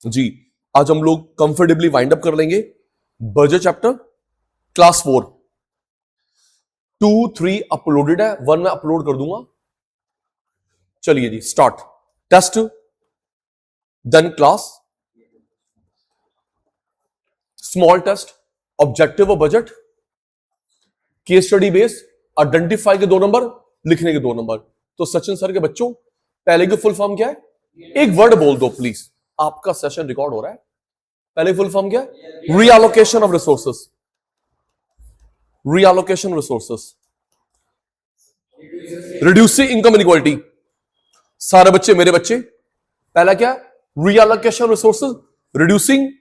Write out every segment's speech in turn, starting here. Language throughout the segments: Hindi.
जी, आज हम लोग कंफर्टेबली वाइंड अप कर लेंगे बजट चैप्टर क्लास 4। 2 3 अपलोडेड है, 1 मैं अपलोड कर दूंगा। चलिए जी, start. Test, then class, small test, objective और budget, case study base, identify के 2 नंबर, लिखने के 2 नंबर। तो सचिन सर के बच्चों, पहले की फुल फॉर्म क्या है? एक वर्ड बोल दो प्लीज, आपका सेशन रिकॉर्ड हो रहा है। पहले फुल फॉर्म क्या है? Reallocation of resources. Reallocation resources, reducing income inequality. सारे बच्चे मेरे बच्चे, पहला क्या? Reallocation resources, reducing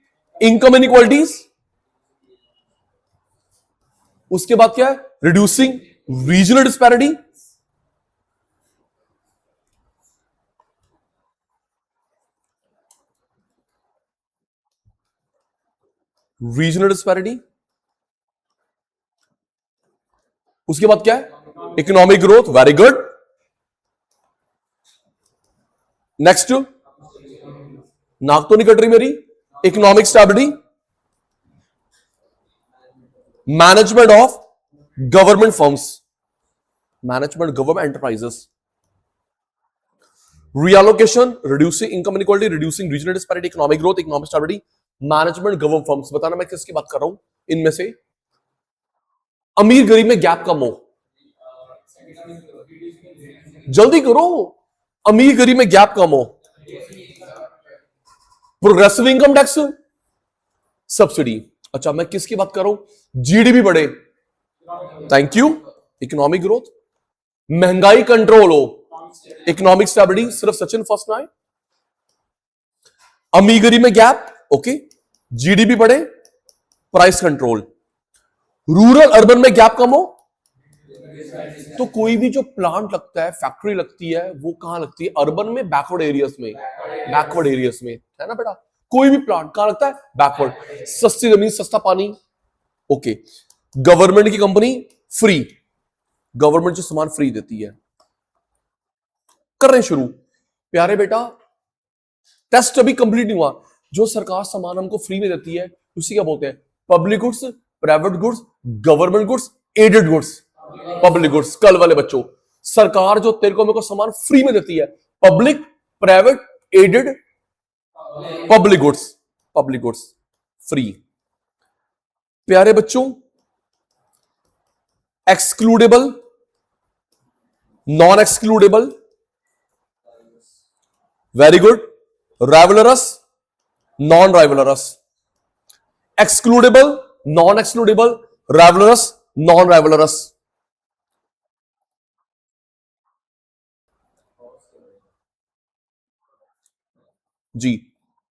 income inequalities. उसके बाद क्या है? Reducing regional disparity. Regional disparity. उसके बाद क्या है? Economic growth. Very good. Next, नाक तो नहीं कट रही मेरी। Economic stability, management of government firms, management government enterprises, reallocation, reducing income inequality, reducing regional disparity, economic growth, economic stability, management government firms. बताना मैं किसकी बात कर रहा हूं इनमें से? अमीर गरीब में गैप कम हो, जल्दी करो। अमीर गरीब में गैप कम हो, प्रोग्रेसिव इनकम टैक्स, सब्सिडी। अच्छा, मैं किसकी बात कर रहा हूं? जीडीपी बढ़े, थैंक यू, इकोनॉमिक ग्रोथ, महंगाई कंट्रोल हो, इकोनॉमिक स्टेबिलिटी। सिर्फ सचिन फर्स्ट ना आए। अमीर गरीब में गैप, ओके, जीडीपी बढ़े, प्राइस कंट्रोल। रूरल अर्बन में गैप कम हो, तो कोई भी जो प्लांट लगता है, फैक्ट्री लगती है, वो कहां लगती है? अर्बन में, बैकवर्ड एरियाज में, बैकवर्ड एरियाज में, है ना बेटा? कोई भी प्लांट कहां लगता है? बैकवर्ड। सस्ती जमीन, सस्ता पानी, ओके। गवर्नमेंट की कंपनी फ्री, गवर्नमेंट जो सामान फ्री देती है। कर रहे हैं शुरू प्यारे बेटा। टेस्ट अभी कंप्लीट नहीं हुआ। जो सरकार सामान हमको फ्री में देती है उसी क्या बोलते हैं? Public goods, private goods, government goods, added goods. Public goods. कल वाले बच्चों, सरकार जो तेरे को मेरे को सामान फ्री में देती है, public, private, aided, public goods. Public goods free. प्यारे बच्चों, excludable, non excludable, very good, rivalrous, non rivalrous. Excludable, non excludable, rivalrous, non rivalrous. जी,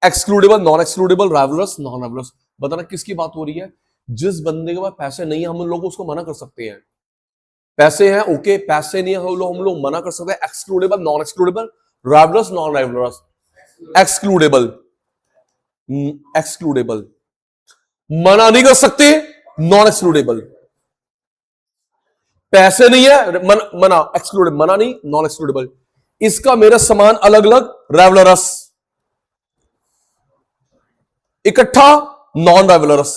excludable, non excludable, rivalrous, non rivalrous. बताना किसकी बात हो रही है? जिस बंदे के पास पैसे नहीं है, हम लोग उसको मना कर सकते हैं। पैसे हैं, ओके, पैसे नहीं है, हम लोग मना कर सकते हैं। Excludable, non excludable, rivalrous, non rivalrous. Excludable, excludable, मना नहीं कर सकते, नॉन एक्सक्लूडेबल। पैसे नहीं है, मना, एक्सक्लूडेबल, मना नहीं, नॉन एक्सक्लूडेबल। इसका मेरा सामान अलग अलग, राइवलरस। इकट्ठा, नॉन राइवलरस।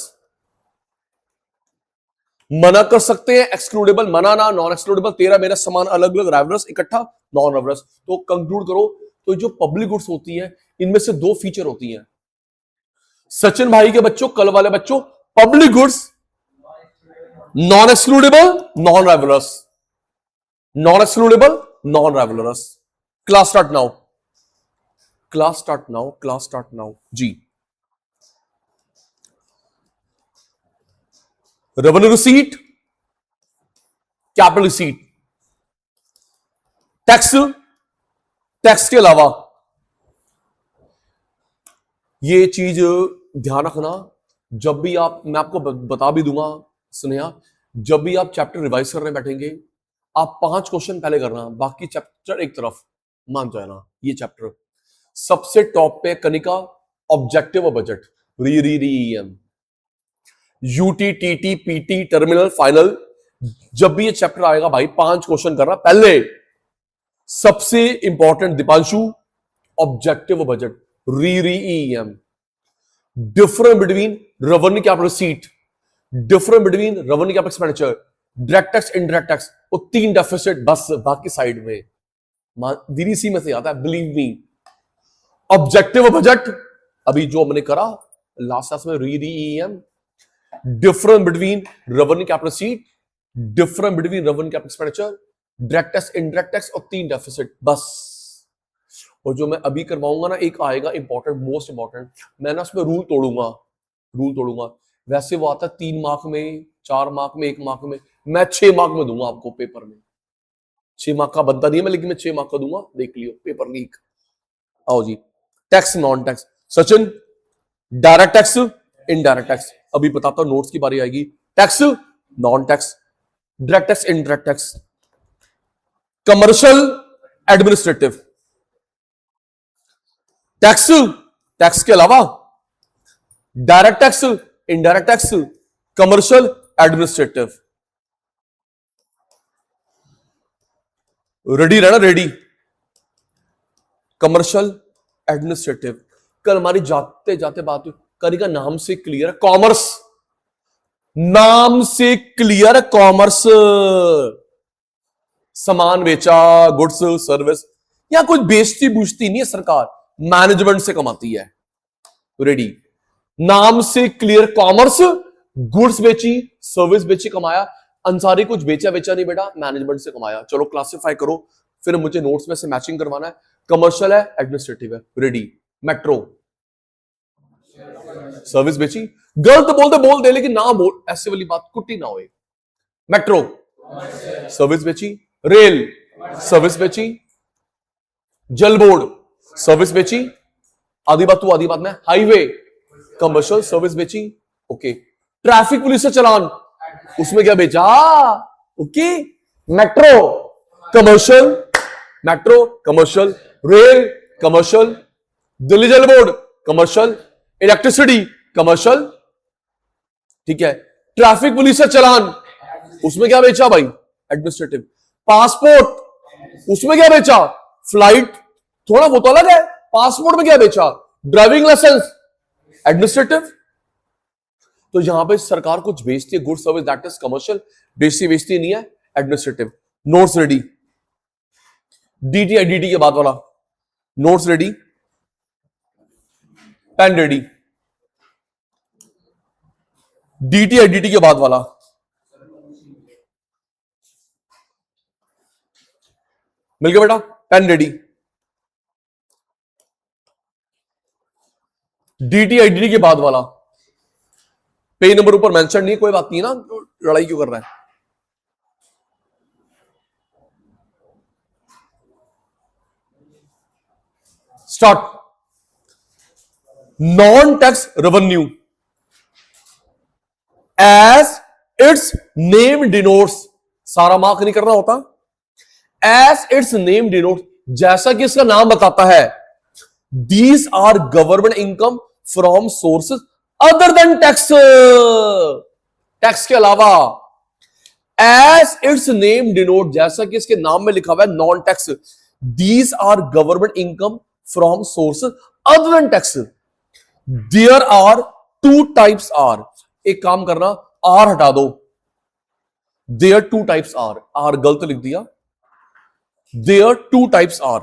मना कर सकते हैं, एक्सक्लूडेबल, मना ना, नॉन एक्सक्लूडेबल। तेरा मेरा सामान अलग अलग, राइवलरस, इकट्ठा, नॉन राइवलरस। तो कंक्लूड करो। तो जो पब्लिक गुड्स होती है, इनमें से 2 फीचर होती हैं। सचिन भाई के बच्चों, कल वाले बच्चों, public goods non excludable, non rivalrous, non excludable, non rivalrous. Class start now, class start now, class start now. जी, revenue receipt, capital receipt, tax, tax के अलावा ये चीज ध्यान रखना। जब भी आप, मैं आपको बता भी दूंगा स्नेहा, जब भी आप चैप्टर रिवाइज करने बैठेंगे, आप 5 क्वेश्चन पहले करना, बाकी चैप्टर एक तरफ, मान जाना। ये चैप्टर सबसे टॉप पे कनिका, ऑब्जेक्टिव और बजट, री UT, TT, PT, terminal, final. जब भी ये चैप्टर आएगा भाई, 5 क्वेश्चन करना पहले। सबसे इंपॉर्टेंट दीपांशु, ऑब्जेक्टिव और budget. REEM, difference between revenue capital receipt, difference between revenue capital expenditure, direct tax, indirect tax, वो 3 डेफिसिट बस, बाकी साइड में DDC में से आता है, बिलीव मी। ऑब्जेक्टिव बजट अभी जो हमने करा लास्ट क्लास में, REEM, difference between revenue capital seat, difference between revenue capital expenditure, direct tax, indirect tax और 3 डेफिसिट बस। और जो मैं अभी करवाऊंगा ना, एक आएगा इंपॉर्टेंट, मोस्ट इंपॉर्टेंट, मैं ना उसमें रूल तोड़ूंगा। वैसे वो आता है 3 मार्क में, 4 मार्क में, 1 मार्क में, मैं 6 मार्क में दूंगा आपको पेपर में। 6 मार्क का बनता नहीं है मैं, लेकिन मैं 6 मार्क का दूंगा, देख लियो पेपर लीक। आओ जी, tax non tax. Sachin, direct tax, indirect tax अभी बताता हूं, नोट्स की बारी आएगी। Tax non tax, direct tax, indirect tax, commercial, administrative tax, tax के अलावा direct tax, indirect tax, commercial, administrative. Ready रहना, रेडी। कमर्शियल, एडमिनिस्ट्रेटिव, कल हमारी जाते जाते बात हुई, करिएगा नाम से क्लियर है, कॉमर्स, नाम से क्लियर, कॉमर्स, सामान बेचा, गुड्स सर्विस, या कुछ बेचती बूझती नहीं है सरकार, मैनेजमेंट से कमाती है। रेडी, नाम से क्लियर, कॉमर्स, गुड्स बेची, सर्विस बेची, कमाया। अंसारी कुछ बेचा नहीं बेटा, मैनेजमेंट से कमाया। चलो क्लासिफाई करो, फिर मुझे नोट्स में से मैचिंग करवाना है। कमर्शियल है, एडमिनिस्ट्रेटिव है। रेडी, मेट्रो सर्विस बेची, गलत बोल दे लेकिन ना बोल, ऐसे वाली बात कुट्टी ना होए। मेट्रो सर्विस बेची, रेल सर्विस बेची, जल बोर्ड सर्विस बेची, आधी बात तू आधी बात में, हाईवे कमर्शियल सर्विस बेची। ओके, ट्रैफिक पुलिस से चलान, उसमें क्या बेचा? Okay, metro commercial, metro commercial, rail commercial, Delhi जल बोर्ड कमर्शियल, इलेक्ट्रिसिटी कमर्शियल। ठीक है, ट्रैफिक पुलिस से चलान, उसमें क्या बेचा भाई? एडमिनिस्ट्रेटिव। पासपोर्ट, उसमें क्या बेचा? फ्लाइट, थोड़ा वो तो अलग है। पासपोर्ट में क्या बेचा? Driving licence, administrative. तो यहां पे सरकार कुछ बेचती है, good service, that is commercial. बेचती नहीं है, एडमिनिस्ट्रेटिव। नोट्स रेडी, डीटी के बाद वाला notes ready, pen ready, DT के बाद वाला मिल गया बेटा, पेन रेडी। डीटी के बाद वाला, पेज नंबर ऊपर मेंशन नहीं, कोई बात नहीं ना, लड़ाई क्यों कर रहा है? Start. Non tax revenue as its name denotes, सारा मार्क नहीं करना होता। एज इट्स नेम डिनोट्स, जैसा कि इसका नाम बताता है, these are government income from sources other than tax, tax के अलावा। एज इट्स नेम डिनोट, जैसा कि इसके नाम में लिखा हुआ है, non tax, these are government income from sources other than tax. There are 2 types are, एक काम करना, आर हटा दो, देयर 2 टाइप्स आर गलत लिख दिया, there 2 types are.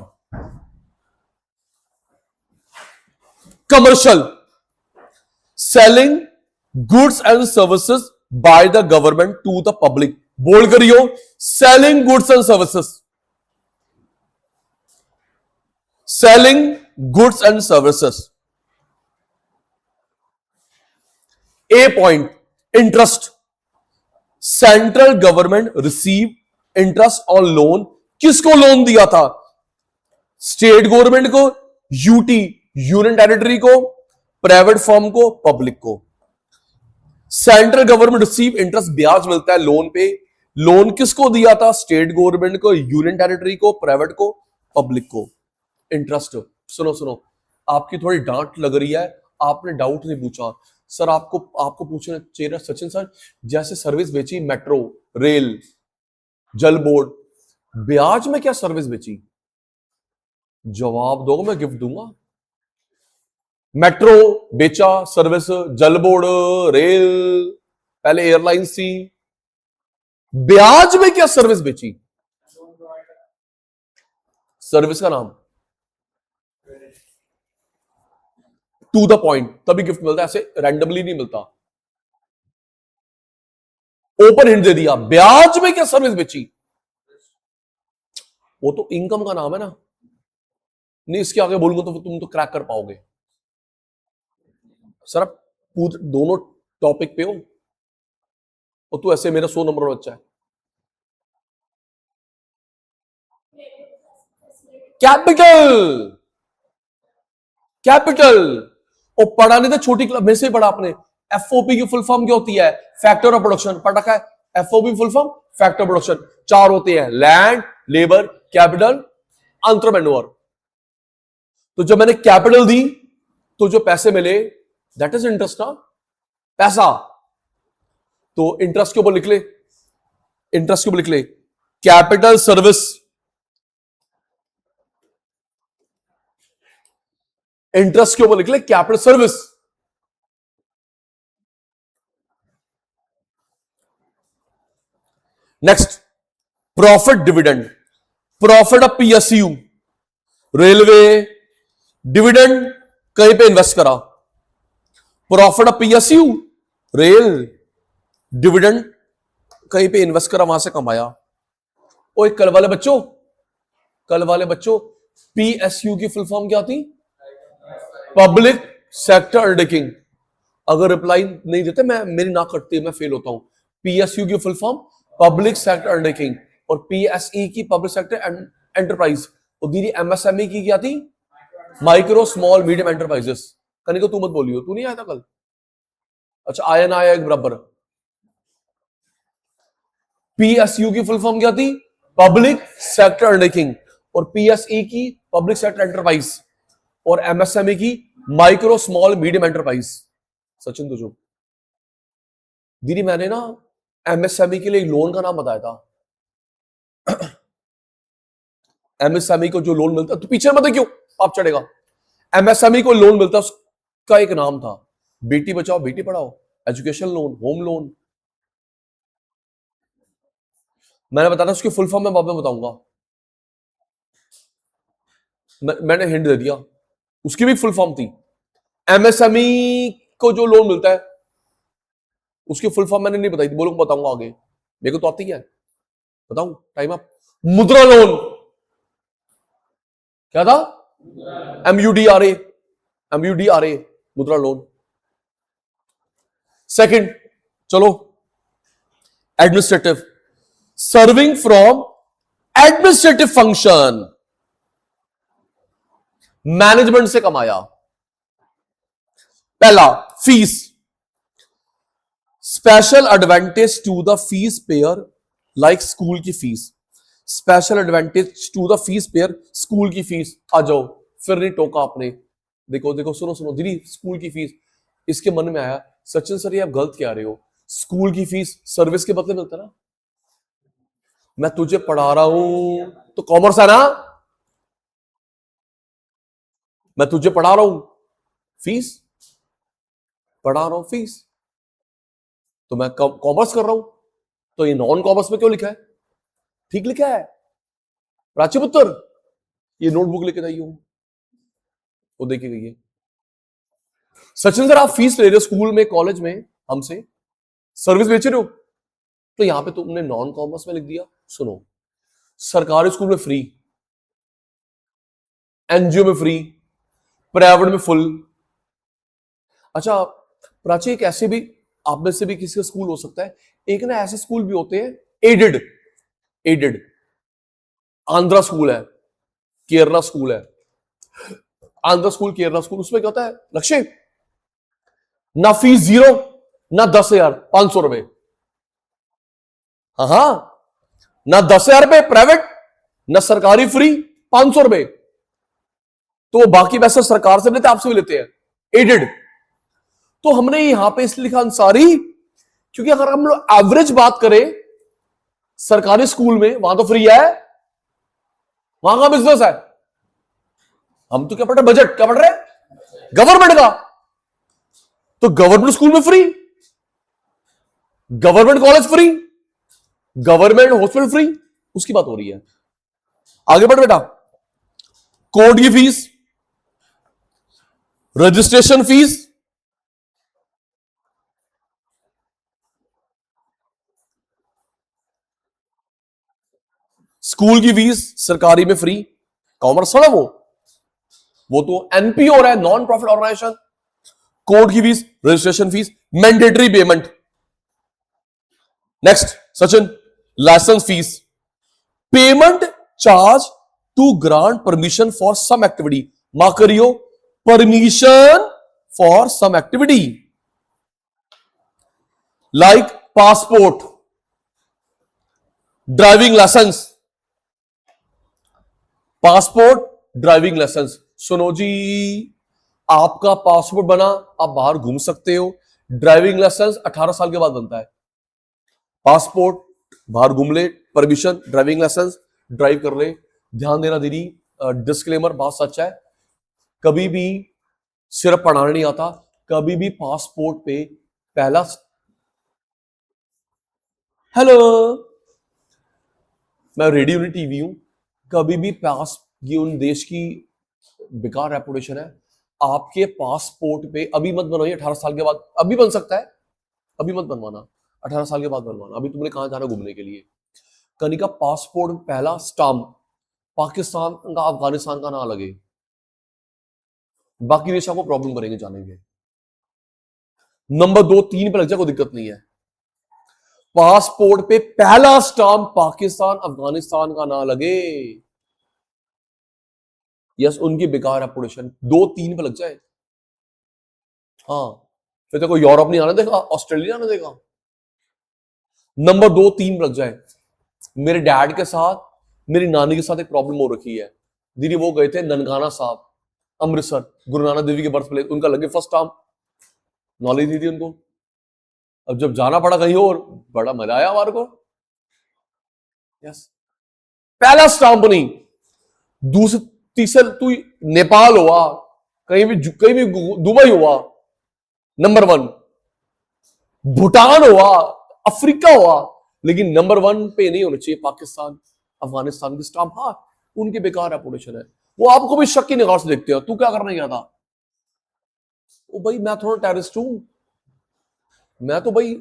Commercial, selling goods and services by the government to the public. बोल करियो, selling goods and services, selling goods and services. A point, interest, central government receive interest on loan. किसको लोन दिया था? स्टेट गवर्नमेंट को, यूटी यूनियन टेरिटरी को, प्राइवेट फर्म को, पब्लिक को। सेंट्रल गवर्नमेंट रिसीव इंटरेस्ट, ब्याज मिलता है लोन पे। लोन किसको दिया था? स्टेट गवर्नमेंट को, यूनियन टेरिटरी को, प्राइवेट को, पब्लिक को। इंटरेस्ट, सुनो, आपकी थोड़ी डांट लग रही है, आपने डाउट नहीं पूछा। सर आपको पूछना चाहिए, सचिन सर जैसे सर्विस बेची, मेट्रो, रेल, जल बोर्ड, ब्याज में क्या सर्विस बेची? जवाब दो, मैं गिफ्ट दूंगा। मेट्रो बेचा सर्विस, जल बोर्ड, रेल, पहले एयरलाइंस थी, ब्याज में क्या सर्विस बेची, सर्विस का नाम, टू द पॉइंट, तभी गिफ्ट मिलता है, ऐसे रैंडमली नहीं मिलता। ओपन हिंट दे दिया, ब्याज में क्या सर्विस बेची, वो तो इनकम का नाम है ना, नहीं इसके आगे बोलूंगा तो तुम तो क्रैक कर पाओगे। सर आप दोनों टॉपिक पे हो और तू ऐसे मेरा 100 नंबर बच्चा है। कैपिटल, कैपिटल, और पढ़ा नहीं था छोटी क्लास में से, पढ़ा आपने। एफओपी की फुल फॉर्म क्या होती है, फैक्टर ऑफ प्रोडक्शन, पढ़ रखा है। FOP full form factor of production, चार होते हैं, लैंड, लेबर, कैपिटल, एंटरप्रेन्योर। तो जब मैंने कैपिटल दी तो जो पैसे मिले दैट इज इंटरेस्ट ना, पैसा। तो इंटरेस्ट के ऊपर लिख ले, इंटरेस्ट के ऊपर लिख ले कैपिटल सर्विस, इंटरेस्ट के ऊपर लिख ले capital service. Next, profit dividend, profit of PSU, railway, dividend कहीं पे इन्वेस्ट करा, profit of PSU, rail, dividend कहीं पे इन्वेस्ट करा, वहां से कमाया। और कल वाले बच्चों, कल वाले बच्चों, पीएसयू की फुल फॉर्म क्या थी, पब्लिक सेक्टर अंडरटेकिंग। अगर रिप्लाई नहीं देते मैं, मेरी नाक कटती है, मैं फेल होता हूं। पीएसयू की full form public sector undertaking, और पीएसई की पब्लिक सेक्टर एंटरप्राइज। और दीदी एमएसएमई की क्या थी, micro small medium enterprises. Kanika तू मत बोलियो, तू नहीं आया था कल, अच्छा आया ना आया एक बराबर। पीएसयू की फुल फॉर्म क्या थी, पब्लिक सेक्टर अंडरटेकिंग, और पीएसई की पब्लिक सेक्टर एंटरप्राइज, और एमएसएमई की micro small medium enterprise. Sachin तुझो दीदी मैंने ना एमएसएमई के लिए लोन का नाम बताया था। एमएसएमई को जो लोन मिलता, तो पीछे मत क्यों आप चढ़ेगा, एमएसएमई को लोन मिलता उसका एक नाम था, Beti Bachao Beti Padhao, education loan, home loan. मैंने बताया उसकी फुल फॉर्म मैं बाद में बताऊंगा, मैंने हिंट दे दिया, उसकी भी फुल फॉर्म थी। एमएसएमई को जो लोन मिलता है उसकी फुल फॉर्म मैंने नहीं बताई थी, बोलो बताऊंगा आगे, मेरे को तो आती है, बताऊं टाइम अप। मुद्रा लोन क्या था, MUDRA, MUDRA Mudra loan. Second, चलो administrative, serving from administrative function, management से कमाया। पहला fees, special advantage to the fees payer, like school की fees, special advantage to the fees payer, school की फीस। आ जाओ, फिर नहीं टोका आपने, देखो देखो सुनो सुनो दीदी, स्कूल की फीस, इसके मन में आया सचिन सर ये आप गलत कह रहे हो, स्कूल की फीस सर्विस के बदले मिलता ना, मैं तुझे पढ़ा रहा हूं तो कॉमर्स है ना, मैं तुझे पढ़ा रहा हूं फीस, पढ़ा रहा हूं फीस, तो मैं कॉमर्स कर रहा हूं, तो ये नॉन कॉमर्स में क्यों लिखा है, ठीक लिखा है प्राची पुत्र, ये नोटबुक लेके जाइए वो देखे गई है। सचिन सर आप फीस ले रहे हो स्कूल में कॉलेज में हमसे, सर्विस बेच रहे हो, तो यहां पे तुमने नॉन कॉमर्स में लिख दिया। सुनो, सरकारी स्कूल में फ्री, एनजीओ में फ्री, प्राइवेट में फुल। अच्छा प्राची, एक ऐसे भी आप में से भी किसी का स्कूल हो सकता है, एक ना ऐसे स्कूल भी होते हैं एडेड, एडेड, आंध्रा स्कूल है, केरला स्कूल है, आंध्र स्कूल केरला स्कूल, उसमें क्या होता है लक्ष्य, ना फीस जीरो, ना 10,500 रुपए, हाँ ना 10,000 रुपए प्राइवेट, ना सरकारी फ्री, 500 रुपए, तो बाकी पैसा सरकार से लेते आपसे भी लेते हैं, एडेड। तो हमने यहां पे इसलिए लिखा अंसारी, क्योंकि अगर हम लोग एवरेज बात करें सरकारी स्कूल में, वहां तो फ्री है, वहां का बिजनेस है, हम तो क्या पढ़ रहे, बजट क्या पढ़ रहे, गवर्नमेंट का, तो गवर्नमेंट स्कूल में free, government college free, government hospital free, उसकी बात हो रही है। आगे बढ़ बेटा। कोर्ट की फीस, रजिस्ट्रेशन फीस, स्कूल की फीस सरकारी में फ्री, कॉमर्स है ना वो तो एनपीओ है, नॉन प्रॉफिट ऑर्गेनाइजेशन। कोर्ट की fees, registration fees, mandatory payment. Next Sachin, licence fees, payment charge to grant permission for some activity. Mark करियो, permission for some activity like passport, driving licence, passport, driving licence. सुनो जी, आपका पासपोर्ट बना, आप बाहर घूम सकते हो। ड्राइविंग लाइसेंस 18 साल के बाद बनता है। पासपोर्ट बाहर घूम ले, परमिशन, ड्राइविंग लाइसेंस, ड्राइव कर ले। ध्यान देना दीदी, डिस्क्लेमर बात सच है, कभी भी सिर्फ पढ़ाना नहीं आता, कभी भी पासपोर्ट पे पहला, हेलो, मैं रेडियो नहीं टीवी हूं, कभी भी पास, ये उन देश की बेकार रेपुटेशन है। आपके पासपोर्ट पे अभी मत बनवाइए, 18 साल के बाद, अभी बन सकता है, अभी मत बनवाना, 18 साल के बाद बनवाना। अभी तुमने कहां जाना घूमने के लिए, कनिका पासपोर्ट पहला स्टाम्प पाकिस्तान का, अफगानिस्तान का ना लगे, बाकी देश आपको प्रॉब्लम करेंगे जाने के। नंबर 2 3 पे लग जाए, कोई दिक्कत नहीं है। पासपोर्ट पे पहला स्टाम्प पाकिस्तान अफगानिस्तान का ना लगे, यस, उनकी बेकार रेपुटेशन। 2 3 पे लग जाए, हाँ, फिर तो कोई यूरोप नहीं आने देगा, ऑस्ट्रेलिया आने देगा। नंबर 2 3 पे लग जाए। मेरे डैड के साथ, मेरी नानी के साथ एक प्रॉब्लम हो रखी है दीदी, वो गए थे ननकाना साहब, अमृतसर, गुरु नानक देवी के बर्थ प्लेस, उनका लगे फर्स्ट टाइम, नॉलेज दी थी उनको। अब जब जाना पड़ा कहीं और, बड़ा मजा आया हमारे को, यस, पहला स्टाम्प नहीं। दूसरे तीसरे, तू नेपाल हुआ, कहीं भी दुबई हुआ, नंबर 1, भूटान हुआ, अफ्रीका हुआ, लेकिन नंबर 1 पे नहीं होना चाहिए पाकिस्तान अफगानिस्तान की स्टाम्प। हाँ, उनकी बेकार रेपुटेशन है, वो आपको भी शक की निगाह से देखते हो, तू क्या करने गया था। ओ भाई, मैं थोड़ा टेररिस्ट हूं, मैं तो भाई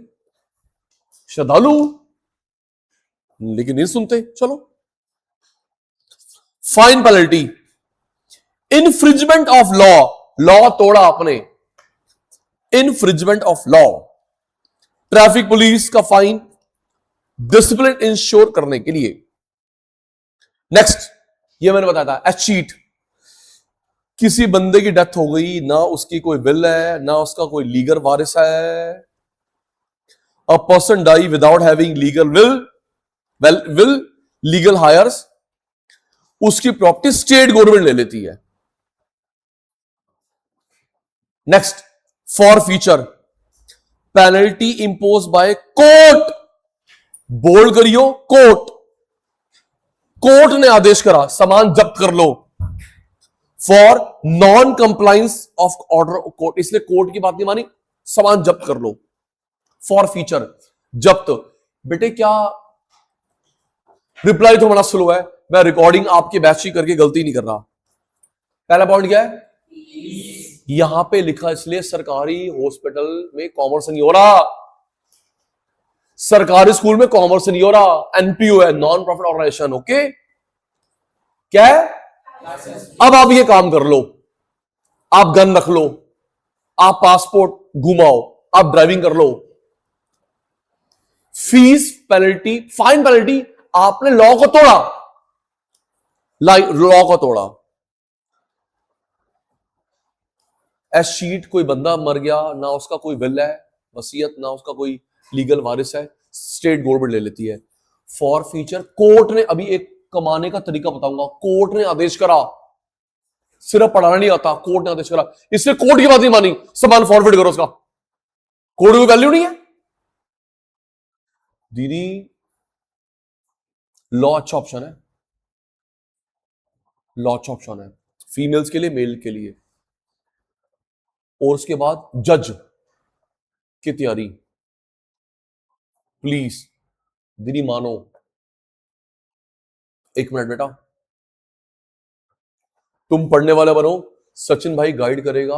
श्रद्धालु, लेकिन नहीं सुनते। चलो, fine penalty, infringement of law, law तोड़ा आपने, infringement of law, traffic police का फाइन, डिसिप्लिन इंश्योर करने के लिए। नेक्स्ट, ये मैंने बताया था, चीट, किसी बंदे की डेथ हो गई, ना उसकी कोई विल है, ना उसका कोई लीगल वारिस है, a person die without having legal will legal heirs, उसकी प्रॉपर्टी स्टेट गवर्नमेंट ले लेती है। Next, for future, penalty impose by court, bold करियो, कोर्ट, कोर्ट ने आदेश करा सामान जब्त कर लो, for non compliance of order of court, इसलिए कोर्ट की बात नहीं मानी, सामान जब्त कर लो, फॉर फ्यूचर जब्त। बेटे क्या रिप्लाई तो बड़ा स्लो है, मैं रिकॉर्डिंग आपके बैच की करके गलती नहीं कर रहा। पहला पॉइंट क्या है, यहां पे लिखा इसलिए सरकारी हॉस्पिटल में कॉमर्स नहीं हो रहा, सरकारी स्कूल में कॉमर्स नहीं हो रहा, एनपीओ है, नॉन प्रॉफिट ऑर्गेनाइजेशन। ओके, क्या है, अब आप ये काम कर लो, आप गन रख लो, आप पासपोर्ट घुमाओ, आप ड्राइविंग कर लो, फीस पेनल्टी, फाइन पेनल्टी, आपने लॉ को तोड़ा, लॉ को तोड़ा। शीट, कोई बंदा मर गया, ना उसका कोई विल है, वसीयत, ना उसका कोई लीगल वारिस है, स्टेट गवर्नमेंट ले लेती है। फॉर फ्यूचर, कोर्ट ने, अभी एक कमाने का तरीका बताऊंगा, कोर्ट ने आदेश करा, सिर्फ पढ़ाना नहीं आता, कोर्ट ने आदेश करा, इसलिए कोर्ट की बात नहीं मानी, सामान फॉरवर्ड करो उसका, कोर्ट की वैल्यू नहीं है दीदी। लॉ अच्छा ऑप्शन है, लॉ अच्छा ऑप्शन है, फीमेल्स के लिए, मेल के लिए। और उसके बाद जज की तैयारी। प्लीज दीदी मानो, एक मिनट बेटा, तुम पढ़ने वाले बनो, सचिन भाई गाइड करेगा।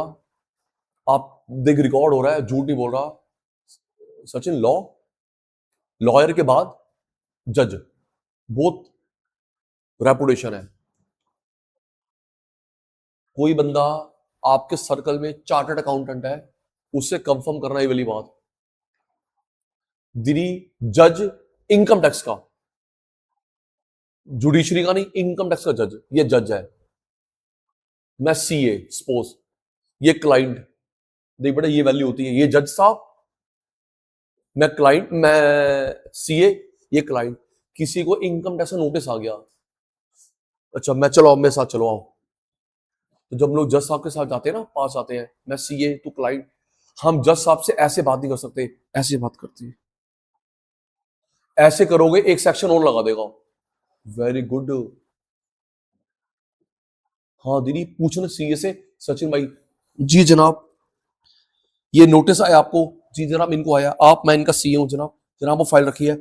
आप देख रिकॉर्ड हो रहा है, झूठ नहीं बोल रहा। सचिन लॉ, लॉयर के बाद जज, बहुत रेपुटेशन है। कोई बंदा आपके सर्कल में चार्टर्ड अकाउंटेंट है, उससे कंफर्म करना ये वाली बात। दीदी जज इनकम टैक्स का, जुडिशरी का नहीं, इनकम टैक्स का जज, ये जज है। मैं सीए सपोज, ये क्लाइंट, देख बेटा ये वैल्यू होती है, ये जज साहब, मैं क्लाइंट, मैं सीए, ये क्लाइंट। किसी को इनकम टैक्स का नोटिस आ गया, अच्छा मैं चलो मेरे साथ चलो आओ। तो जब लोग जज साहब के साथ जाते हैं ना, पास आते हैं, मैं सीए तू क्लाइंट, हम जज साहब से ऐसे बात नहीं कर सकते, ऐसे बात करती है। ऐसे करोगे एक सेक्शन और लगा देगा। Very good. हाँ दीदी पूछना सीए से, सचिन भाई जी जनाब ये नोटिस आया आपको, जी जनाब इनको आया, आप मैं इनका सीए हूं जनाब, जनाब वो फाइल रखी है।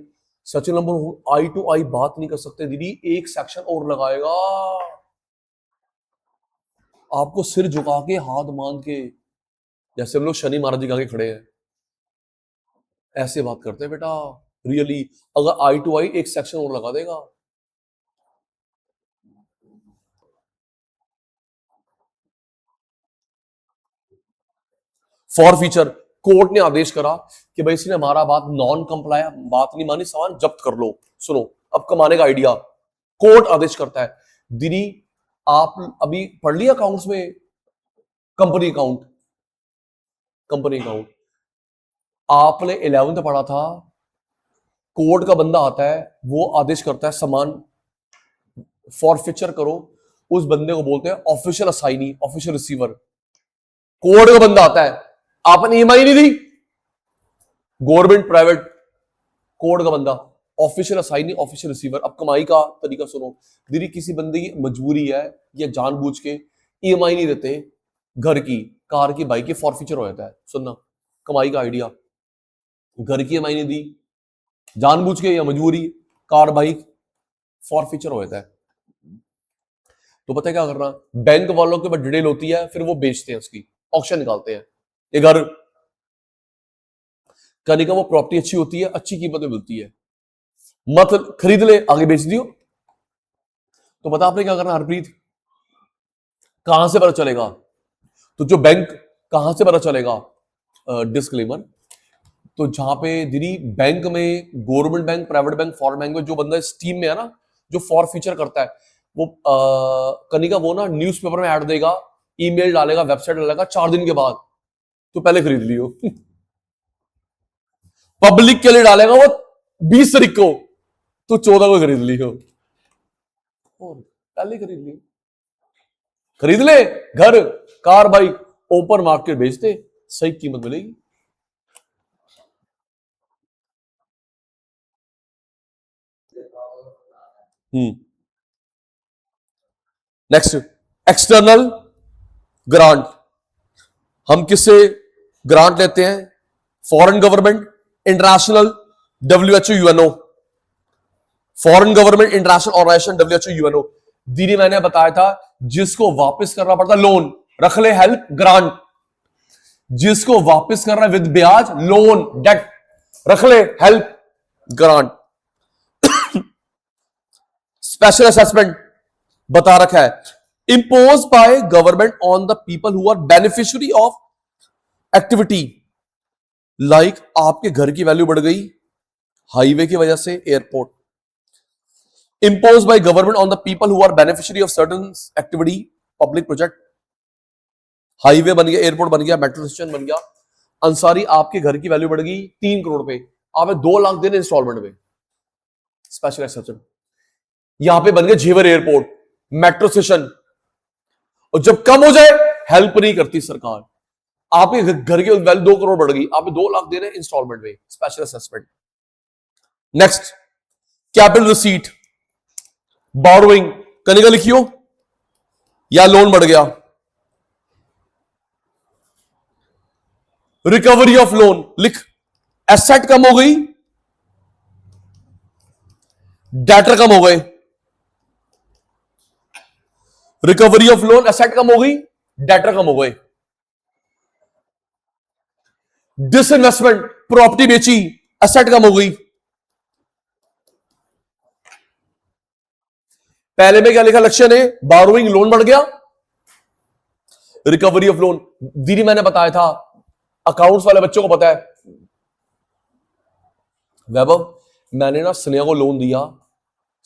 सचिन नंबर आई टू आई बात नहीं कर सकते दीदी, एक सेक्शन और लगाएगा। आपको सिर झुका के हाथ बांध के, जैसे हम लोग शनि महाराज जी के आगे खड़े हैं, ऐसे बात करते हैं बेटा। रियली अगर आई टू आई एक सेक्शन और लगा देगा। फॉर फ्यूचर कोर्ट ने आदेश करा कि भाई इसने हमारा बात नॉन कंप्लाई बात नहीं मानी, सामान जब्त कर लो। सुनो अब कमाने का आइडिया, कोर्ट आदेश करता है दीदी आप अभी पढ़ लिया अकाउंट्स में, कंपनी अकाउंट, कंपनी अकाउंट आपने 11th पढ़ा था। कोर्ट का बंदा आता है, वो आदेश करता है सामान फॉरफिचर करो, उस बंदे को बोलते हैं official assignee, official receiver. Court का बंदा आता है, आपने ईएमआई नहीं दी, गवर्नमेंट प्राइवेट, कोर्ट का बंदा ऑफिशियल असाइनी, ऑफिशियल रिसीवर। अब कमाई का तरीका सुनो दीदी, किसी बंदे की मजबूरी है या जानबूझ के ईएमआई नहीं देते, घर की, कार की, बाइक की, फॉरफिचर हो जाता है। सुनना कमाई का आइडिया, घर की ईएमआई नहीं दी, जानबूझ के या मजबूरी, कार बाइक फॉरफिचर हो जाता है। तो पता है क्या करना, बैंक वालों के पास डिटेल होती है, फिर वो बेचते हैं, उसकी ऑक्शन निकालते हैं। ये घर कहने का वो प्रॉपर्टी अच्छी होती है, अच्छी कीमत में मिलती है, मत खरीद ले, आगे बेच दियो। तो पता आपने क्या करना हरप्रीत, कहां से पता चलेगा, तो जो बैंक कहां से पता चलेगा, डिस्क्लेमर, तो जहां पे दीदी बैंक में, government bank, private bank, foreign bank में जो बंदा इस टीम में है ना, जो फॉर फीचर करता है, वो कनिका वो ना न्यूज़पेपर में ऐड देगा, ईमेल डालेगा, वेबसाइट डालेगा, 4 दिन के बाद तो पहले खरीद लियो। पब्लिक के लिए डालेगा वो 20 तारीख को, तो 14 को खरीद लियो, और पहले खरीद लियो, खरीद ले घर, कार, बाइक, ओपन मार्केट बेच दे, सही कीमत मिलेगी। Next, external grant. हम किससे ग्रांट लेते हैं, foreign government, international, WHO, UNO, foreign government, international organisation, WHO, UNO. दीदी मैंने बताया था जिसको वापस करना पड़ता लोन, रख ले हेल्प, ग्रांट। जिसको वापस करना विद ब्याज, लोन, डेट, रख ले हेल्प, ग्रांट। स्पेशल असेसमेंट बता रखा है, impose by government on the people who are beneficiary of activity, like आपके घर की वैल्यू बढ़ गई हाईवे की वजह से, airport. Impose by government on the people who are beneficiary of certain activity, public project, highway बन गया, एयरपोर्ट बन गया, मेट्रो स्टेशन बन गया। अंसारी आपके घर की वैल्यू बढ़ गई 3 करोड़ पे, आप 2 लाख देने इंस्टॉलमेंट में, स्पेशल एक्सेप्शन। यहां पे बन गया झेवर एयरपोर्ट, मेट्रो स्टेशन, और जब कम हो जाए हेल्प नहीं करती सरकार, आपके घर की वैल्यू 2 करोड़ बढ़ गई, आप 2 लाख दे रहे हैं इंस्टॉलमेंट में, special assessment. Next, capital receipt, borrowing, Kanika लिखियो, या लोन बढ़ गया, रिकवरी ऑफ लोन, लिख, एसेट कम हो गई, डेटर कम हो गए। रिकवरी ऑफ लोन, एसेट कम हो गई, डेटर कम हो गए। डिसइन्वेस्टमेंट, प्रॉपर्टी बेची, एसेट कम हो गई। पहले में क्या लिखा लक्ष्य ने, बारोइंग, लोन बढ़ गया। रिकवरी ऑफ लोन, दीदी मैंने बताया था, अकाउंट्स वाले बच्चों को पता है। वैभव, मैंने ना स्नेहा को लोन दिया,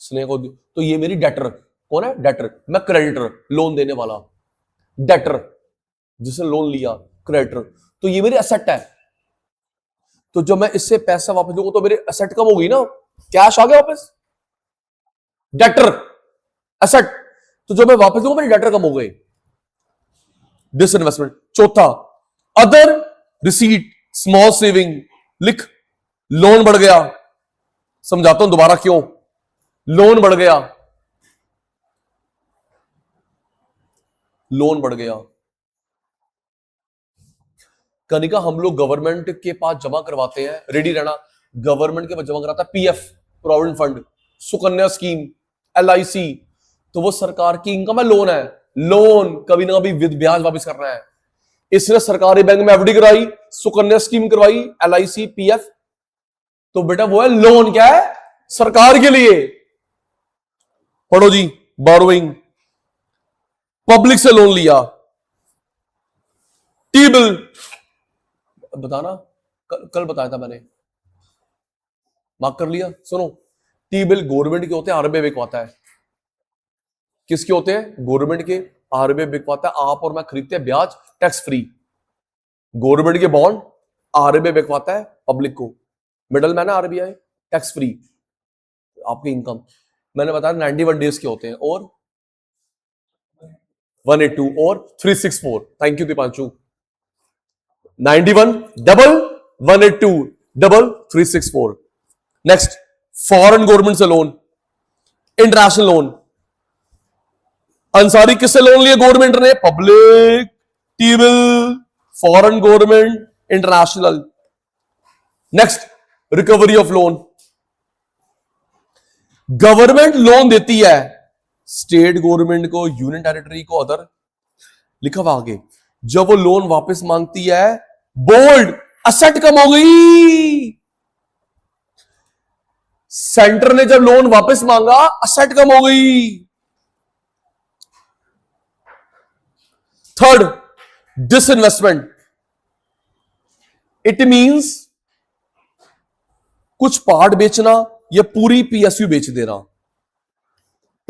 स्नेहा को तो ये मेरी डेटर, कौन है डेटर, मैं क्रेडिटर, लोन देने वाला, डेटर जिसने लोन लिया, क्रेडिटर, तो ये मेरी एसेट है। तो जब मैं इससे पैसा वापस दूंगा तो मेरी एसेट कम हो गई ना, कैश आ गया वापस, डेटर एसेट, तो जब मैं वापस दूंगा मेरी डेटर कम हो गई। डिसइन्वेस्टमेंट। चौथा, अदर रिसीट, स्मॉल सेविंग, लिख, लोन बढ़ गया। समझाता हूं दोबारा क्यों, लोन बढ़ गया, लोन बढ़ गया। कनिका, हम लोग गवर्नमेंट के पास जमा करवाते हैं, रेडी रहना, गवर्नमेंट के पास जमा कराता है PF, provident fund, Sukanya scheme, LIC, तो वो सरकार की इनकम है, लोन है। लोन कभी ना कभी विद ब्याज वापस करना है, इसने सरकारी बैंक में एफडी कराई, सुकन्या स्कीम करवाई, एलआईसी, पीएफ, तो बेटा वो है लोन, क्या है, सरकार के लिए। पढ़ो जी, बोरोइंग, पब्लिक से लोन लिया, टी बिल, बताना, कल बताया था मैंने, मार्क कर लिया। सुनो, टी बिल गवर्नमेंट के होते हैं, आरबीआई बिकवाता है। किसके होते हैं, गवर्नमेंट के, आरबीआई बिकवाता है। आप और मैं खरीदते हैं, ब्याज टैक्स फ्री। गवर्नमेंट के बॉन्ड आरबीआई बिकवाता है पब्लिक को, मिडल मैन है आरबीआई, टैक्स फ्री आपकी इनकम। मैंने बताया 91 डेज के होते हैं, और 182 और 364। Thank you Deepanshu. 91 double, 182 double, 364। Next, foreign government से लोन, इंटरनेशनल लोन। अंसारी किससे लोन लिया गवर्नमेंट ने, public, T bill, foreign government, international. Next, recovery of loan, government loan देती है स्टेट गवर्नमेंट को, यूनियन टेरिटरी को, अदर, लिखा हुआ आगे। जब वो लोन वापस मांगती है, बोल्ड, असेट कम हो गई। सेंटर ने जब लोन वापस मांगा, असेट कम हो गई। थर्ड, डिसइन्वेस्टमेंट, इट मींस कुछ पार्ट बेचना या पूरी पीएसयू बेच देना।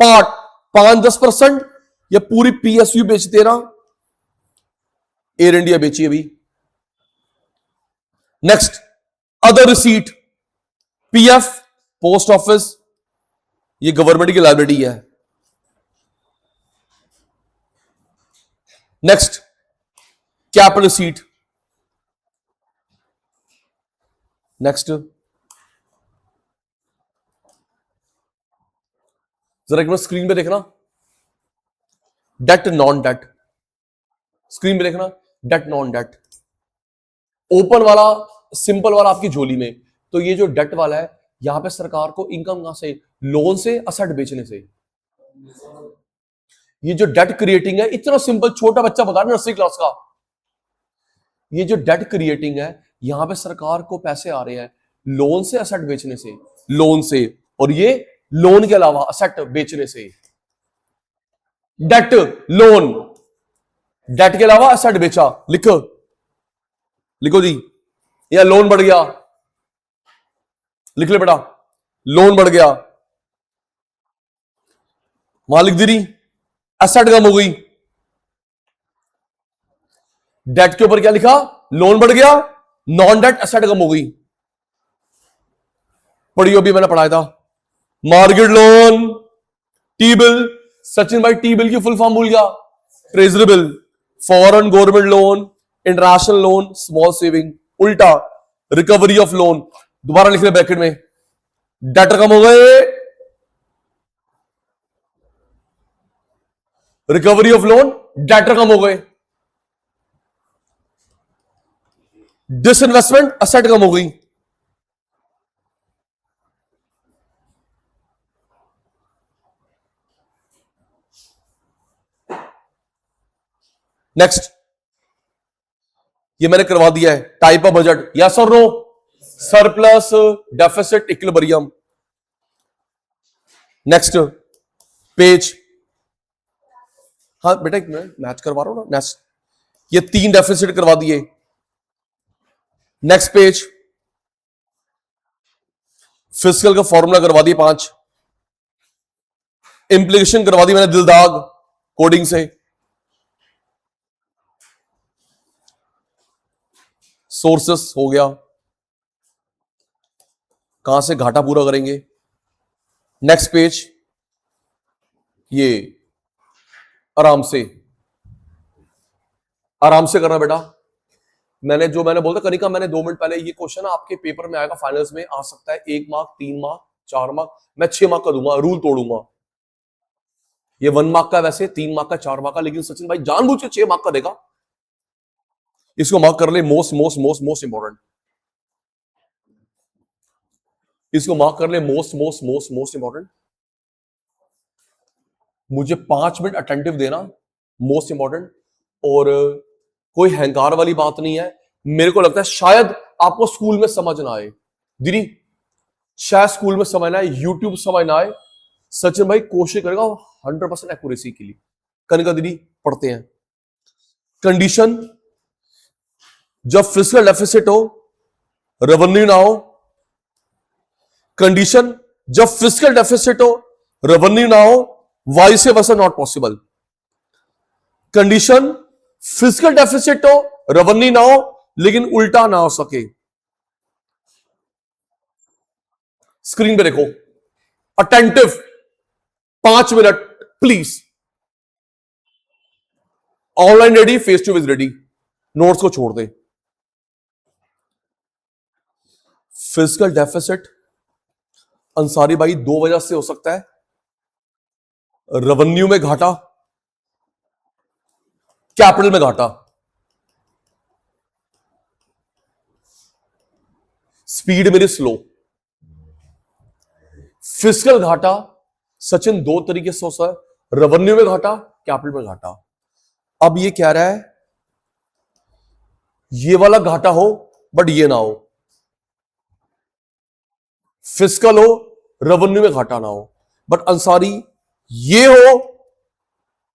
पार्ट 5-10% या पूरी पीएसयू बेच देना। एयर इंडिया बेची अभी। Next, other receipt, PF, post office, ये गवर्नमेंट की लायबिलिटी है। Next, capital receipt. नेक्स्ट, जरा एक बार स्क्रीन पे देखना, डेट, नॉन डेट, स्क्रीन पे देखना, डेट, नॉन डेट। ओपन वाला, सिंपल वाला आपकी झोली में, तो ये जो डेट वाला है, यहां पे सरकार को इनकम कहां से, लोन से, असेट बेचने से। ये जो डेट क्रिएटिंग है, इतना सिंपल, छोटा बच्चा बता रहा, नर्सरी क्लास का, ये जो डेट क्रिएटिंग है, यहां पे सरकार को पैसे आ रहे हैं लोन से, असेट बेचने से, लोन से, और ये लोन के अलावा असेट बेचने से। डेट, लोन, डेट के अलावा असेट बेचा, लिखो, लिखो जी, या लोन बढ़ गया, लिख ले बेटा, लोन बढ़ गया, वहां लिख दी रही, एसेट कम हो गई। डेट के ऊपर क्या लिखा, लोन बढ़ गया, नॉन डेट, एसेट कम हो गई। पढ़ियो, अभी मैंने पढ़ाया था, Margaret loan, T bill. Sachin भाई, टी बिल की फुल फॉर्म भूल गया, treasury bill, foreign government loan, international loan, small saving. उल्टा, रिकवरी ऑफ लोन, दोबारा लिख ले ब्रैकेट में, डेटर कम हो गए, रिकवरी ऑफ लोन, डेटर कम हो गए। डिसइन्वेस्टमेंट, असेट कम हो गई। नेक्स्ट, ये मैंने करवा दिया है, टाइप ऑफ बजट, यस और no, surplus, deficit, equilibrium. Next page, हाँ बेटा एक मिनट मैच करवा रहा हूं ना। नेक्स्ट, ये 3 डेफिसिट करवा दिए। नेक्स्ट पेज, फिस्कल का फॉर्मूला करवा दिए 5, इंप्लीकेशन करवा दी मैंने दिलदाग कोडिंग से, सोर्सेस हो गया, कहां से घाटा पूरा करेंगे। नेक्स्ट पेज, ये आराम से करना बेटा। मैंने बोलता कनिका, मैंने 2 मिनट पहले, ये क्वेश्चन आपके पेपर में आएगा, फाइनल्स में आ सकता है 1 मार्क, 3 मार्क, 4 मार्क, मैं 6 मार्क का दूंगा, रूल तोड़ूंगा। ये 1 मार्क का, वैसे 3 मार्क का, 4 मार्क का, लेकिन सचिन भाई जानबूझ के 6 मार्क का देगा। इसको मार्क कर ले, most most most most important. इसको मार्क कर ले, most most most most important. मुझे 5 मिनट अटेंटिव देना, मोस्ट इंपॉर्टेंट। और कोई अहंकार वाली बात नहीं है। मेरे को लगता है शायद आपको स्कूल में समझ ना आए दीदी, शायद स्कूल में समझ ना आए, यूट्यूब समझ ना आए। सचिन भाई कोशिश करेगा 100% एक्यूरेसी के लिए। कनिका दीदी पढ़ते हैं, कंडीशन जब फिस्कल डेफिसिट हो, रेवेन्यू ना हो। कंडीशन जब फिस्कल डेफिसिट हो, रेवेन्यू ना हो, vice versa not possible. Condition fiscal deficit हो, रेवेन्यू ना हो, लेकिन उल्टा ना हो सके। स्क्रीन पे देखो, attentive 5 minute please. Online ready, face to face ready, notes को छोड़ दे। फिस्कल डेफिसिट अंसारी भाई 2 वजह से हो सकता है, रेवेन्यू में घाटा, कैपिटल में घाटा। स्पीड मेरी स्लो। फिस्कल घाटा सचिन 2 तरीके से हो सकता है, रेवेन्यू में घाटा, कैपिटल में घाटा। अब ये कह रहा है ये वाला घाटा हो बट ये ना हो, फिस्कल हो, रेवेन्यू में घाटा ना हो, बट अंसारी ये हो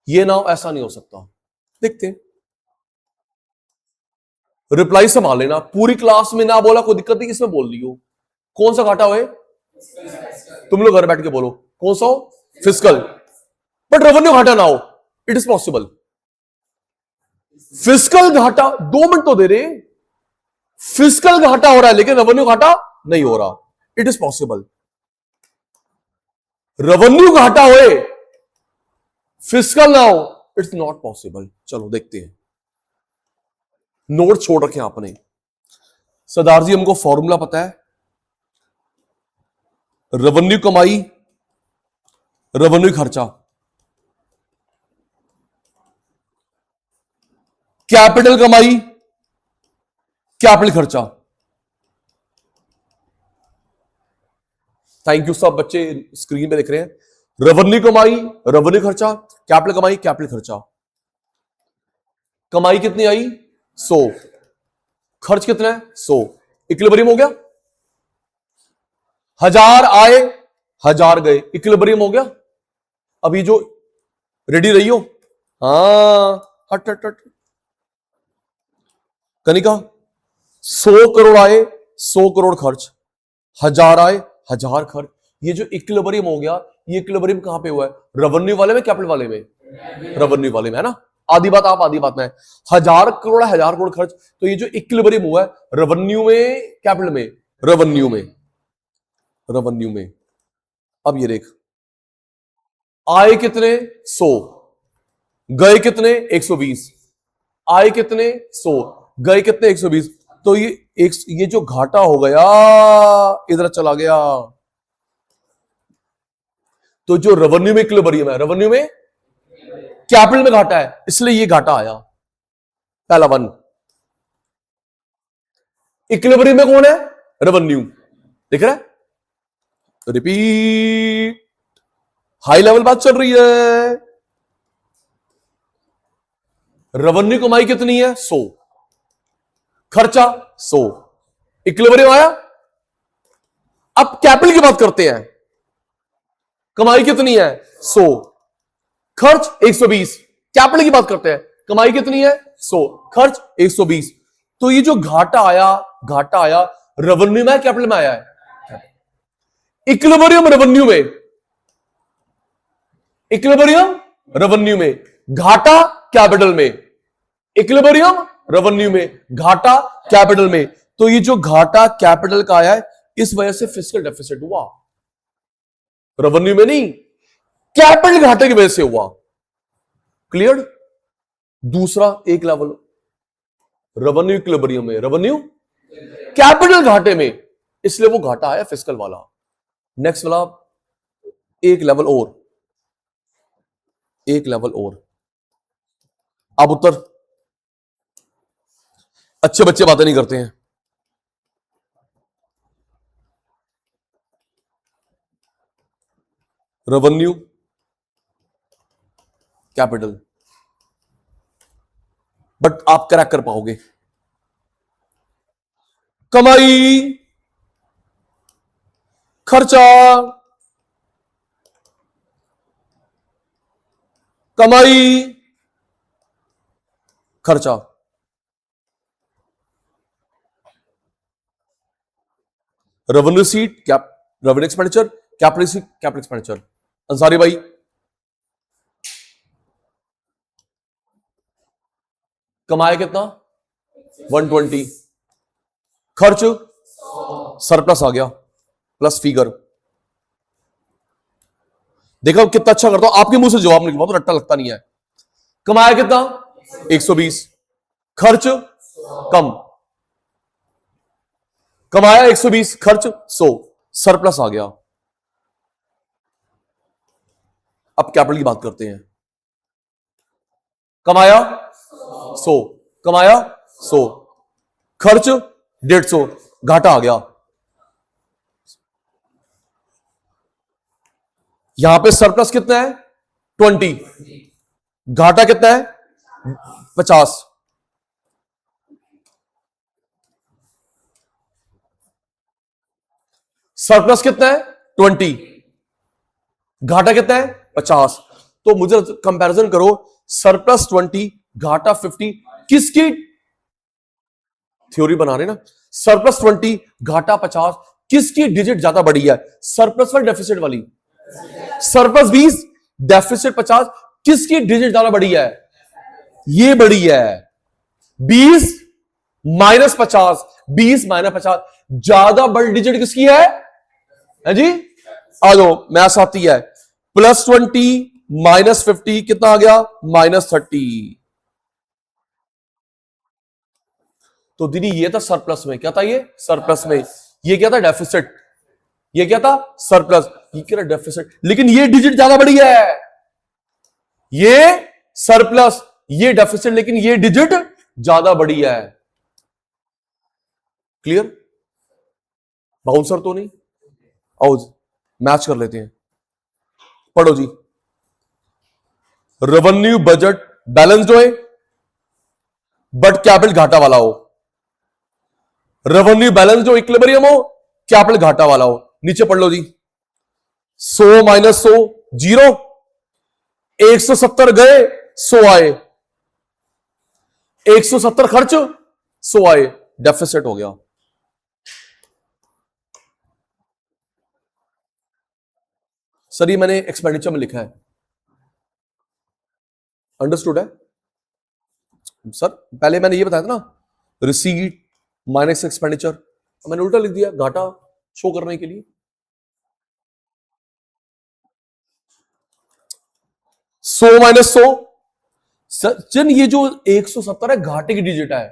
ये ना हो, ऐसा नहीं हो सकता। देखते हैं, रिप्लाई संभाल लेना। पूरी क्लास में ना बोला कोई दिक्कत नहीं, इसमें बोल दियो कौन सा घाटा हो। तुम लोग घर बैठ के बोलो कौन सा हो, फिस्कल, बट रेवेन्यू घाटा ना हो, इट इज पॉसिबल। फिस्कल घाटा, 2 मिनट तो दे रहे, फिस्कल घाटा हो रहा है लेकिन रेवेन्यू घाटा नहीं हो रहा, इट इज पॉसिबल। रेवेन्यू घाटा होए, फिस्कल ना हो, इट्स नॉट पॉसिबल। चलो देखते हैं, नोट छोड़ रखे आपने। सरदार जी हमको फॉर्मूला पता है, रेवेन्यू कमाई, रेवेन्यू खर्चा, कैपिटल कमाई, कैपिटल खर्चा। थैंक यू सब बच्चे स्क्रीन पे देख रहे हैं। रेवेन्यू कमाई, रेवेन्यू खर्चा, कैपिटल कमाई, कैपिटल खर्चा। कमाई कितनी आई 100, खर्च कितना है 100, इक्विलिब्रियम हो गया। 1000 आए 1000 गए, इक्विलिब्रियम हो गया। अभी जो रेडी रही हो, हाँ हट हट हट कनिका, 100 करोड़ आए 100 करोड़ खर्च, 1000 आए 1000 खर्च। ये जो इक्विलिब्रियम हो गया, ये इक्विलिब्रियम कहां पे हुआ है, रेवेन्यू वाले में, कैपिटल वाले में, रेवेन्यू वाले में, है ना। आधी बात आप आधी बात में, 1000 करोड़ 1000 करोड़ खर्च, तो ये जो इक्विलिब्रियम हुआ है रेवेन्यू में, कैपिटल में, रेवेन्यू में, रेवेन्यू में। अब ये देख, आए कितने 100, गए कितने 120, आए कितने 100, गए कितने 120, तो ये जो घाटा हो गया इधर चला गया। तो जो रेवेन्यू में इक्विलिब्रियम है, रेवेन्यू में कैपिटल में घाटा है, इसलिए ये घाटा आया, पहला 1। इक्विलिब्रियम में कौन है? रेवेन्यू। दिख रहा है? रिपीट, हाई लेवल बात चल रही है। रेवेन्यू कमाई कितनी है? 100, खर्चा 100, इक्विलिब्रियम आया। अब कैपिटल की बात करते हैं। कमाई कितनी है? 100, खर्च 120। कैपिटल की बात करते हैं, कमाई कितनी है? 100, खर्च 120। तो ये जो घाटा आया रेवेन्यू में, कैपिटल में आया है? इक्विलिब्रियम रेवेन्यू में, इक्विलिब्रियम रेवेन्यू में, घाटा कैपिटल में। इक्विलिब्रियम रेवेन्यू में, घाटा कैपिटल में। तो ये जो घाटा कैपिटल का आया है, इस वजह से फिस्कल डेफिसिट हुआ, रेवेन्यू में नहीं, कैपिटल घाटे की वजह से हुआ। क्लियर? दूसरा एक लेवल रेवेन्यू इक्विलिब्रियम में, रेवेन्यू कैपिटल घाटे में, इसलिए वो घाटा आया फिस्कल वाला। नेक्स्ट वाला एक लेवल और, एक लेवल और। अब उत्तर, अच्छे बच्चे बातें नहीं करते हैं। रेवेन्यू कैपिटल, बट आप क्रैक कर पाओगे। कमाई, खर्चा, कमाई, खर्चा। Revenue seat, revenue expenditure, capital seat, capital expenditure. Ansari भाई, कमाया कितना? 120, खर्च सरप्लस आ गया, प्लस फिगर। देखो कितना अच्छा करता हूं, आपके मुंह से जवाब निकलवा तो रट्टा लगता नहीं है। कमाया कितना? 120, खर्च कम, कमाया 120, खर्च 100, सरप्लस आ गया। अब कैपिटल की बात करते हैं। कमाया 100, कमाया 100, खर्च 150, घाटा आ गया। यहां पे सरप्लस कितना है? 20, घाटा कितना है? 50। सरप्लस कितना है? 20, घाटा कितना है? 50। तो मुझे कंपैरिजन करो, सरप्लस 20, घाटा 50, किसकी थ्योरी बना रहे ना? सरप्लस 20, घाटा 50, किसकी डिजिट ज्यादा बड़ी है? सरप्लस वाली, डेफिसिट वाली? सरप्लस 20, डेफिसिट 50, किसकी डिजिट ज्यादा बड़ी है? ये बड़ी है। 20 माइनस 50, 20 माइनस 50, ज्यादा बड़ी डिजिट किसकी है जी? आ जाओ, मैथ्स आती है। प्लस 20 माइनस 50 कितना आ गया? माइनस 30। तो दीदी ये था सरप्लस में, क्या था ये? सरप्लस में। ये क्या था? डेफिसिट। ये क्या था? सरप्लस। ये क्या था? डेफिसिट। लेकिन ये डिजिट ज्यादा बड़ी है, ये सरप्लस, ये डेफिसिट, लेकिन ये डिजिट ज्यादा बड़ी है। क्लियर? बाउंसर तो नहीं? आओ मैच कर लेते हैं, पढ़ो जी। रेवेन्यू बजट बैलेंस्ड होए बट कैपिटल घाटा वाला हो। रेवेन्यू बैलेंस्ड हो, इक्विलिब्रियम हो, कैपिटल घाटा वाला हो। नीचे पढ़ लो जी। 100 माइनस 100 0, 170 गए 100 आए, 170 खर्च 100 आए, डेफिसिट हो गया। सर ये मैंने एक्सपेंडिचर में लिखा है, अंडरस्टूड है सर? पहले मैंने ये बताया था ना, रिसीट माइनस एक्सपेंडिचर, मैंने उल्टा लिख दिया घाटा शो करने के लिए। 100 माइनस 100, सचिन ये जो 170 है घाटे की डिजिट है,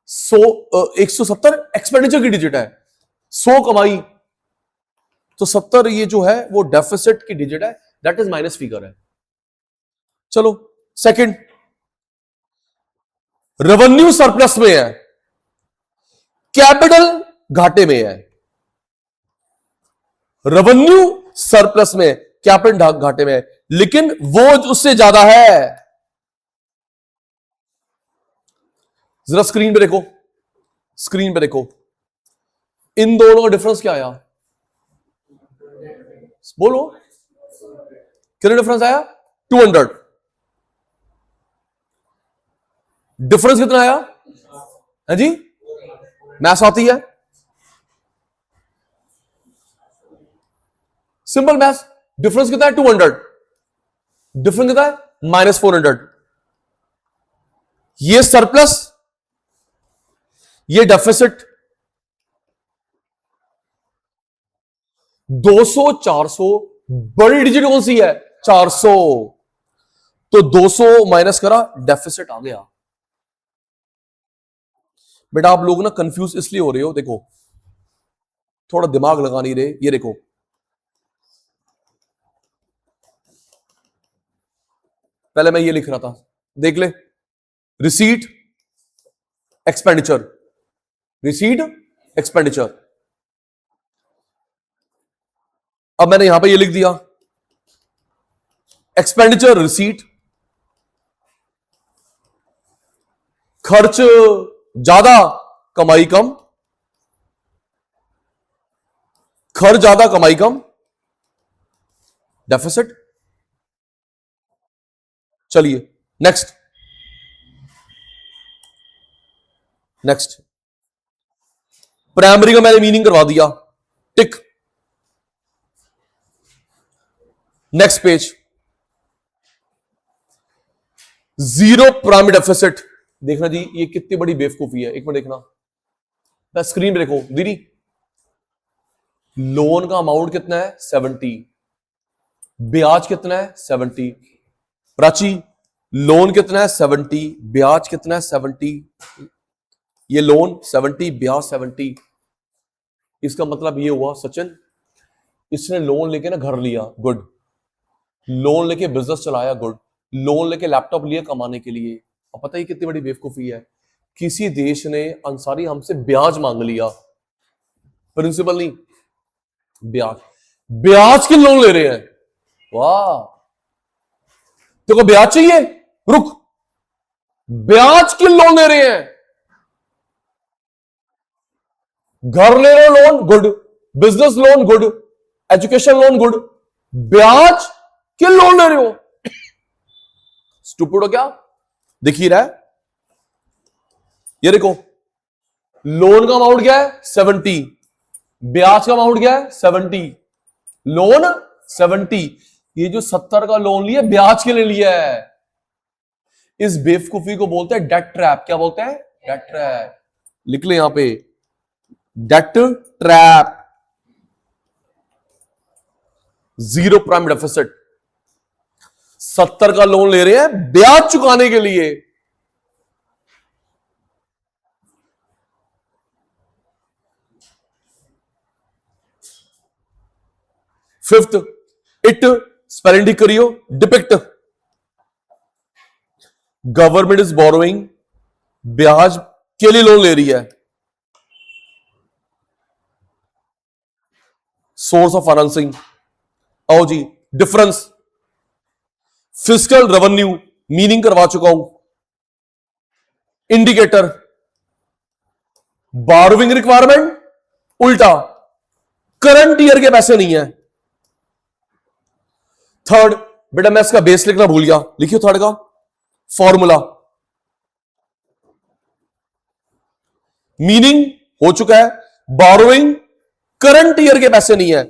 170 एक्सपेंडिचर की डिजिट है, 100 कमाई, तो 70 ये जो है वो डेफिसिट की डिजिट है, दैट इज माइनस फिगर है। चलो सेकंड, रेवेन्यू सरप्लस में है, कैपिटल घाटे में है, रेवेन्यू सरप्लस में, कैपिटल घाटे में है, लेकिन वो उससे ज्यादा है। जरा स्क्रीन पे देखो, स्क्रीन पे देखो, इन दोनों का डिफरेंस क्या आया? बोलो, कितना डिफरेंस आया? 200। डिफरेंस कितना आया है जी? मैथ्स आती है? Simple maths. डिफरेंस कितना है? 200। डिफरेंस कितना है? -400। ये सरप्लस, ये डेफिसिट। 200 400, बड़ी डिजिट कौन सी है? 400। तो 200 माइनस करा, डेफिसिट आ गया। बेटा आप लोग ना कंफ्यूज इसलिए हो रहे हो, देखो थोड़ा दिमाग लगा नहीं रहे। ये देखो, पहले मैं ये लिख रहा था, देख ले, रिसीट एक्सपेंडिचर, रिसीट एक्सपेंडिचर। अब मैंने यहां पे ये लिख दिया, एक्सपेंडिचर रिसीट। खर्च ज्यादा, कमाई कम, खर्च ज्यादा, कमाई कम, डेफिसिट। चलिए नेक्स्ट, नेक्स्ट। प्राइमरी का मैंने मीनिंग करवा दिया, tick. Next page, zero primary deficit. देखना जी ये कितनी बड़ी बेवकूफी है, एक मिनट देखना, स्क्रीन पे देखो दीदी। लोन का अमाउंट कितना है? 70। ब्याज कितना है? 70। प्राची, लोन कितना है? 70। ब्याज कितना है? 70। ये लोन 70, ब्याज 70। इसका मतलब ये हुआ सचिन, इसने लोन लेके ना घर लिया, गुड। लोन लेके बिजनेस चलाया, गुड। लोन लेके लैपटॉप लिया कमाने के लिए। अब पता है कितनी बड़ी बेवकूफी है, किसी देश ने अंसारी हमसे ब्याज मांग लिया, प्रिंसिपल नहीं, ब्याज। ब्याज के लोन ले रहे हैं, वाह। देखो ब्याज चाहिए, रुक, ब्याज के लोन ले रहे हैं। घर ले रहे हो loan, good. Business loan, good. Education loan, good. ब्याज के लोन ले रहे हो, स्टूपिड हो क्या? दिख ही रहा है, ये देखो, लोन का अमाउंट क्या है? 70। ब्याज का अमाउंट क्या है? 70। लोन 70। ये जो 70 का लोन लिया, ब्याज के लिए लिया है। इस बेवकूफी को बोलते हैं डेट ट्रैप। क्या बोलते हैं? Debt trap. लिख ले यहां पे, debt trap. Zero prime deficit. 70 का लोन ले रहे हैं ब्याज चुकाने के लिए। फिफ्थ, इट, स्पेलिंग ठीक करियो, डिपिक्ट। गवर्नमेंट इज बोरोइंग, ब्याज के लिए लोन ले रही है। सोर्स ऑफ फाइनेंसिंग, आओ जी, डिफरेंस। फिस्कल रेवेन्यू, मीनिंग करवा चुका हूं। इंडिकेटर, बारोविंग रिक्वायरमेंट, उल्टा, करंट ईयर के पैसे नहीं है। थर्ड, बेटा मैं इसका बेस लिखना भूल गया, लिखियो थर्ड का फॉर्मूला। मीनिंग हो चुका है, बारोइंग करंट ईयर के पैसे नहीं है।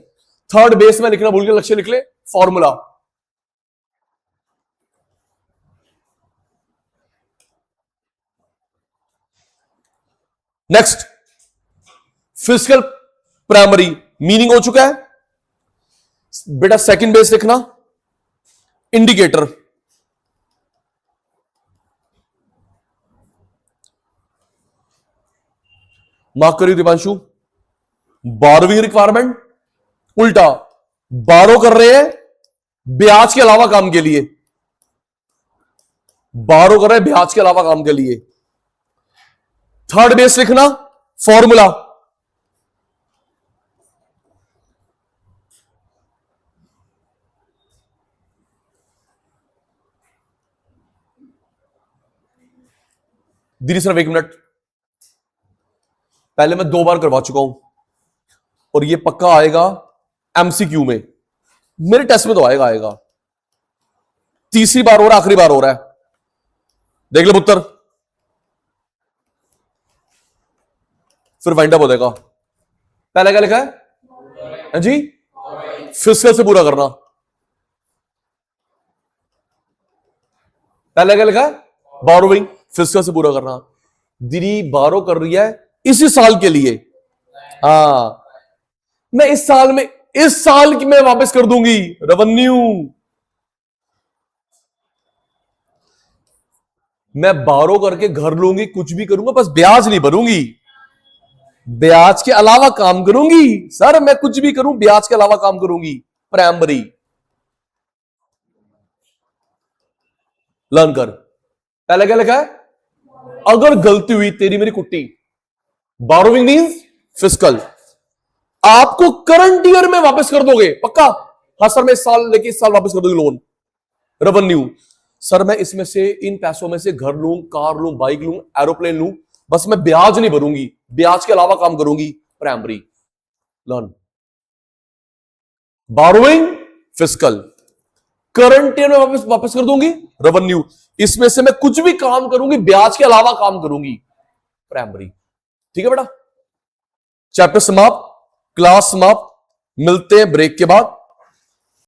थर्ड बेस में लिखना भूल गया, लक्ष्य लिख ले, formula. Next, physical primary, meaning हो चुका है। बेटा सेकंड बेस लिखना, इंडिकेटर। मार्क करिए दिवांशु। बारोविंग रिक्वायरमेंट, उल्टा, बारो कर रहे हैं ब्याज के अलावा काम के लिए। बारो कर रहे हैं ब्याज के अलावा काम के लिए। थर्ड बेस लिखना, फॉर्मूला दीदी सिर्फ 1 मिनट, पहले मैं 2 बार करवा चुका हूं और ये पक्का आएगा एमसीक्यू में, मेरे टेस्ट में तो आएगा आएगा। तीसरी बार हो रहा है, आखिरी बार हो रहा है, देख ले पुत्र, फिर वाइंड अप हो जाएगा। पहले क्या लिखा है जी? फिस्कल से पूरा करना। पहले क्या लिखा है? बोरोइंग, फिस्कल से पूरा करना। दीदी बारो कर रही है इसी साल के लिए, हाँ मैं इस साल की मैं वापस कर दूंगी रेवेन्यू। मैं बारो करके घर लूंगी, कुछ भी करूंगा, बस ब्याज नहीं भरूंगी, ब्याज के अलावा काम करूंगी। सर मैं कुछ भी करूं ब्याज के अलावा काम करूंगी। प्राइमरी लर्न कर। पहले क्या लिखा है? अगर गलती हुई तेरी मेरी कुट्टी। बोरोइंग मींस फिस्कल, आपको करंट ईयर में वापस कर दोगे पक्का? हाँ सर मैं इस साल लेके इस साल वापस कर दोगे लोन। रेवेन्यू, सर मैं इसमें से इन पैसों में से घर लूं, कार लूं, बाइक लूं, एरोप्लेन लूं, बस मैं ब्याज नहीं भरूंगी, ब्याज के अलावा काम करूंगी। Primary learn. Borrowing fiscal, current year में वापस कर दूंगी रेवेन्यू, इसमें से मैं कुछ भी काम करूंगी ब्याज के अलावा काम करूंगी। प्राइमरी। ठीक है बेटा, चैप्टर समाप्त, क्लास समाप्त, मिलते हैं ब्रेक के बाद।